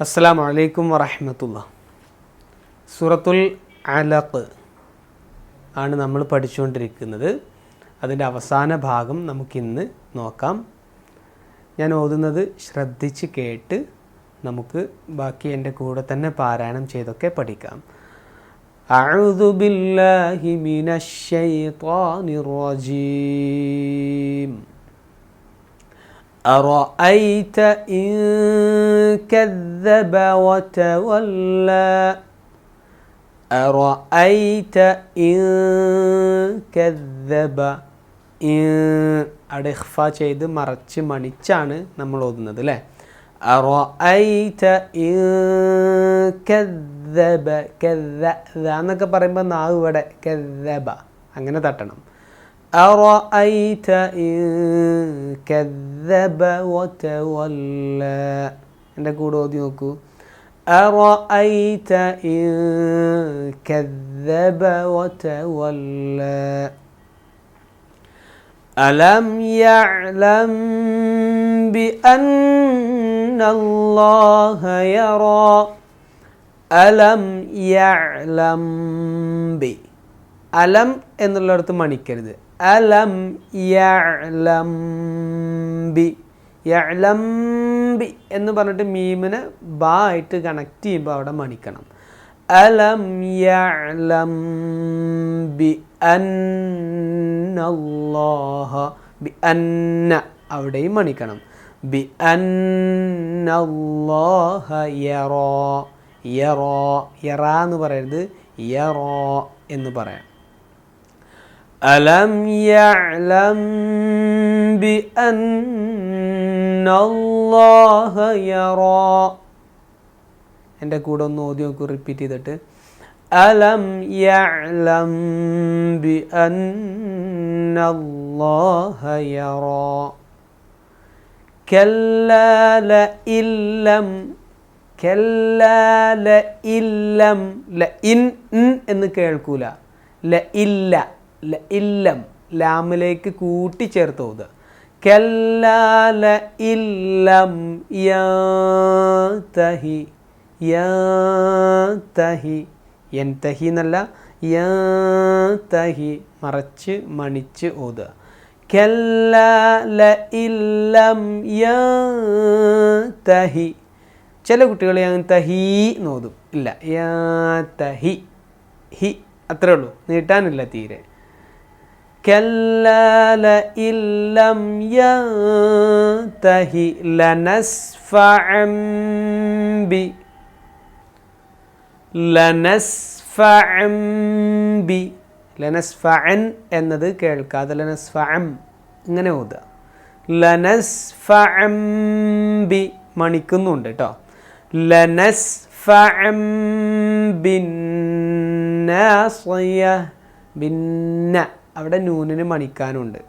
അസ്സലാമു അലൈക്കും വറഹ്മത്തുള്ളാഹി. സൂറത്തുൽ അലഖ് ആണ് നമ്മൾ പഠിച്ചുകൊണ്ടിരിക്കുന്നത്. അതിൻ്റെ അവസാന ഭാഗം നമുക്കിന്ന് നോക്കാം. ഞാൻ ഓതുന്നത് ശ്രദ്ധിച്ച് കേട്ട് നമുക്ക് ബാക്കി എൻ്റെ കൂടെ തന്നെ പാരായണം ചെയ്തൊക്കെ പഠിക്കാം. അഊദു ബില്ലാഹി മിനശ് ശൈത്വാനിർ റജീം. أرأيت إن كذب وتولى أرأيت إن كذب അവിടെ ഇഖ്ഫ ചെയ്ത് മറച്ച് മണിച്ചാണ് നമ്മൾ ഓതുന്നത് അല്ലേ. أرأيت إن كذب كذب എന്നൊക്കെ പറയുമ്പോൾ നാവ് ഇവിടെ كذب അങ്ങനെ തട്ടണം. أرأيت إن كذب وتولى എൻ്റെ കൂടെ ഓതി നോക്കൂ. أرأيت إن كذب وتولى ألم يعلم بأن الله يرى ألم يعلم بي അലം എന്നുള്ളിടത്ത് മണിക്കരുത്. അലം യഅലം ബി യഅലം ബി എന്ന് പറഞ്ഞിട്ട് മീമിനെ ബാ ആയിട്ട് കണക്ട് ചെയ്യുമ്പോൾ അവിടെ മണിക്കണം. അലം യഅലം ബി അന്നല്ലാഹ ബി അന്ന അവിടെയും മണിക്കണം. ബി അന്നല്ലാഹ യറാ യറാ യറാ എന്ന് പറയരുത്, യറാ എന്ന് പറയാം. ألم يعلم بأن الله يرى എൻ്റെ കൂടെ ഒന്ന് ഓതി നോക്കൂ, റിപ്പീറ്റ് ചെയ്തിട്ട്. ألم يعلم بأن الله يرى كلا لئن لم كلا لئن لم لئن എന്ന് കേൾക്കൂല. ലഇല്ല ലഇല്ലം ലാമിലേക്ക് കൂട്ടിച്ചേർത്ത് ഓതുക. കല്ലാ ലഇല്ലം യൻതഹി യൻതഹി യൻതഹി എന്നല്ല യൻതഹി മറച്ച് മണിച്ച് ഓതുക. കല്ലാ ലഇല്ലം യൻതഹി. ചില കുട്ടികൾ യൻതഹി എന്ന് ഓതും. ഇല്ല, യൻതഹി ഹി അത്രേ ഉള്ളൂ, നീട്ടാനില്ല തീരെ. كلا لئن لم ينتهي لنسفعا ലനസ്ഫഅൻ എന്നത് കേൾക്കാതെ ലനസ്ഫഅം ഇങ്ങനെ ഓതുക. ലനസ്ഫഅൻ ബി മണിക്കുന്നുണ്ട് കേട്ടോ. ലനസ്ഫഅൻ ബിന്നാസിയ ബിന്ന അവിടെ നൂനിന് മണിക്കാനുണ്ട്.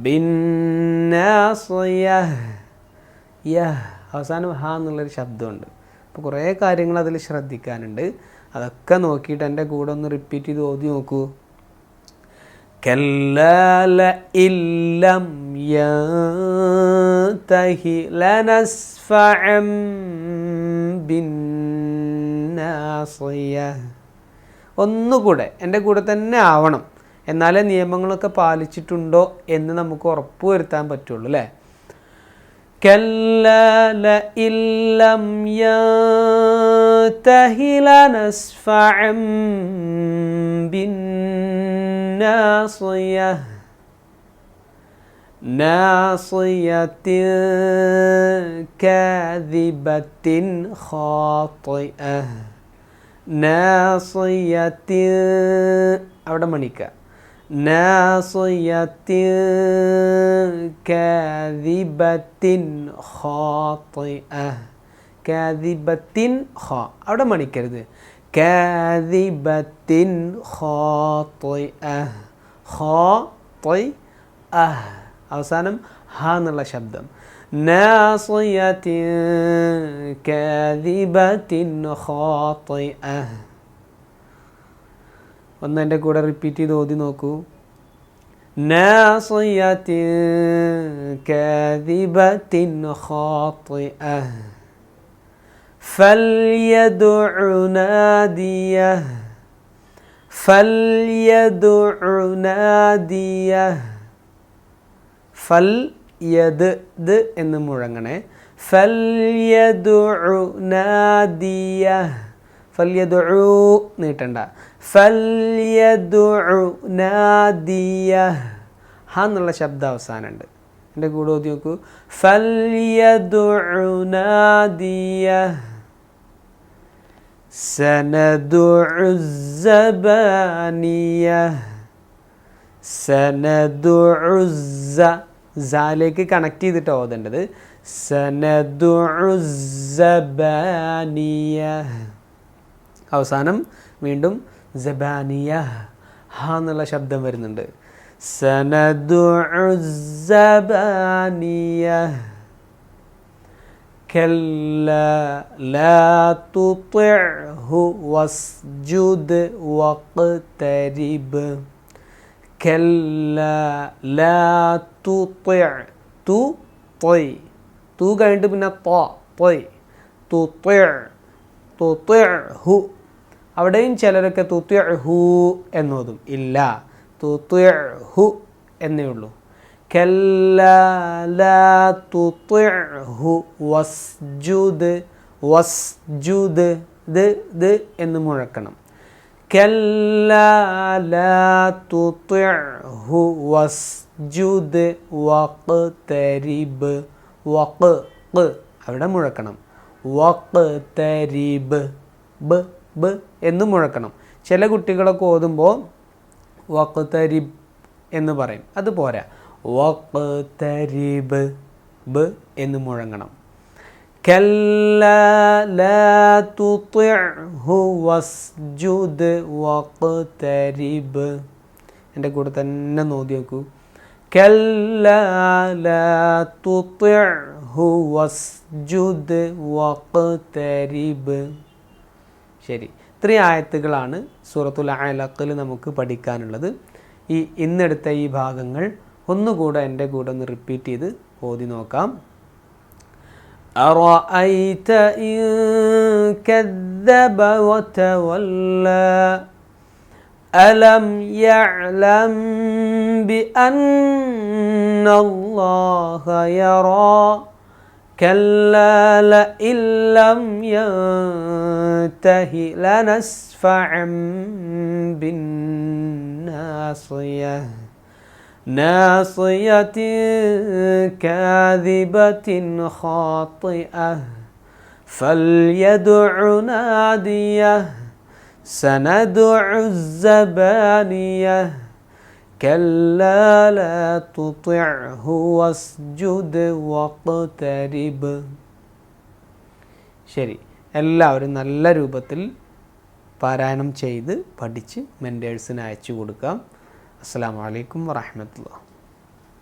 ബിന്നാസിയ അവസാനം ഹ എന്നുള്ളൊരു ശബ്ദമുണ്ട്. അപ്പോൾ കുറേ കാര്യങ്ങൾ അതിൽ ശ്രദ്ധിക്കാനുണ്ട്. അതൊക്കെ നോക്കിയിട്ട് എൻ്റെ കൂടെ ഒന്ന് റിപ്പീറ്റ് ചെയ്ത് ഓതി നോക്കൂ. കല്ലാ ലഇൻ ലം യൻതഹി ലനസ്ഫഅൻ ബിന്നാസിയ. ഒന്നുകൂടെ എൻ്റെ കൂടെ തന്നെ ആവണം, എന്നാലേ നിയമങ്ങളൊക്കെ പാലിച്ചിട്ടുണ്ടോ എന്ന് നമുക്ക് ഉറപ്പ് വരുത്താൻ പറ്റുള്ളൂ അല്ലേ. കല്ലാ ലഇൻ ലം യൻതഹി ലനസ്ഫഅൻ ബിന്നാസിയ നാസിയത്തിൻ കാദിബത്തിൻ ഖാതിഅ നാസിയത്തിൻ അവിടെ മണിക്കുക. നാസിയത്തിൻ കാദിബത്തിൻ ഖാതിഅ കാദിബത്തിൻ ഖ അവിടെ മണിക്കരുത്. കാദിബത്തിൻ ഖാതിഅ ഖാതിഅ അവസാനം ഹ എന്നുള്ള ശബ്ദം. നാസിയത്തിൻ കാദിബത്തിൻ ഖാതിഅ. ഒന്ന് എൻ്റെ കൂടെ റിപ്പീറ്റ് ചെയ്ത് ഓതി നോക്കൂ. നാസിയത്തിൻ കാദിബത്തിൻ ഖാതിഅ فليدع ناديه فليدع ناديه ഫൽ യദ് ദ് എന്ന് മുഴങ്ങണേ. ഫൽയദുഉ നാദിയ ഫൽയദുഉ നീട്ടണ്ട. ഫൽയദുഉ നാദിയ ഹ എന്നുള്ള ശബ്ദം അവസാനമുണ്ട്. എൻ്റെ കൂടെ ഓതി നോക്കൂ. ഫൽയദുഉ നാദിയ സനദുഉ സബാനിയ സനദുഉ സാലേക്ക് കണക്ട് ചെയ്തിട്ട് ഓതേണ്ടത്. സനദുഉ സബാനിയ അവസാനം വീണ്ടും സബാനിയ ഹ എന്നുള്ള ശബ്ദം വരുന്നുണ്ട്. സനദുഉ സബാനിയ കല്ലാ ലാ തുതിഉഹു വസ്ജുദ് വഖ്തരിബ് കല്ലാ ലാ തുതിഉ തു തൊയ് തു കഴിഞ്ഞിട്ട് പിന്നെ തൊയ് തുതിഉഹു അവിടെയും ചിലരൊക്കെ തുതിഉഹു എന്നോതും. ഇല്ല, തുതിഉഹു എന്നേ ഉള്ളൂ. കല്ലാ ലാ തുതിഉഹു വസ്ജുദ് വസ്ജുദ് ദ് എന്ന് മുഴക്കണം. കല്ലാ ലാ തുതിഉഹു വസ്ജുദ് വഖ്തരിബ് അവിടെ മുഴക്കണം. വഖ്തരിബ് ബ് എന്ന് മുഴക്കണം. ചില കുട്ടികളൊക്കെ ഓതുമ്പോൾ വഖ്തരിബ് എന്ന് പറയും, അത് പോരാ. വഖ്തരിബ് ബ് എന്ന് മുഴങ്ങണം. കല്ലാ ലാ തുതിഉഹു വസ്ജുദ് വഖ്തരിബ് എൻ്റെ കൂടെ തന്നെ നോക്കി നോക്കൂ. കല്ലാ ലാ തുതിഉഹു വസ്ജുദ് വഖ്തരിബ്. ശരി, ഇത്രയും ആയത്തുകളാണ് സൂറത്തുൽ അലഖിൽ നമുക്ക് പഠിക്കാനുള്ളത്. ഇന്നെടുത്ത ഈ ഭാഗങ്ങൾ ഒന്നുകൂടെ എൻ്റെ കൂടെ ഒന്ന് റിപ്പീറ്റ് ചെയ്ത് ഓതി നോക്കാം. أرأيت إن كذب وتولى ألم يعلم بأن الله يرى كلا لئن لم ينته لنسفعا بالناصية ناصية كاذبة خاطئة فليدع ناديه سندع الزبانية كلا لا تطعه واسجد واقترب. ശരി, എല്ലാവരും നല്ല രൂപത്തിൽ പാരായണം ചെയ്ത് പഠിച്ച് മെൻറ്റേഴ്സിന് അയച്ചു കൊടുക്കാം. അസ്സലാമു അലൈക്കും വറഹ്മത്തുള്ളാഹി.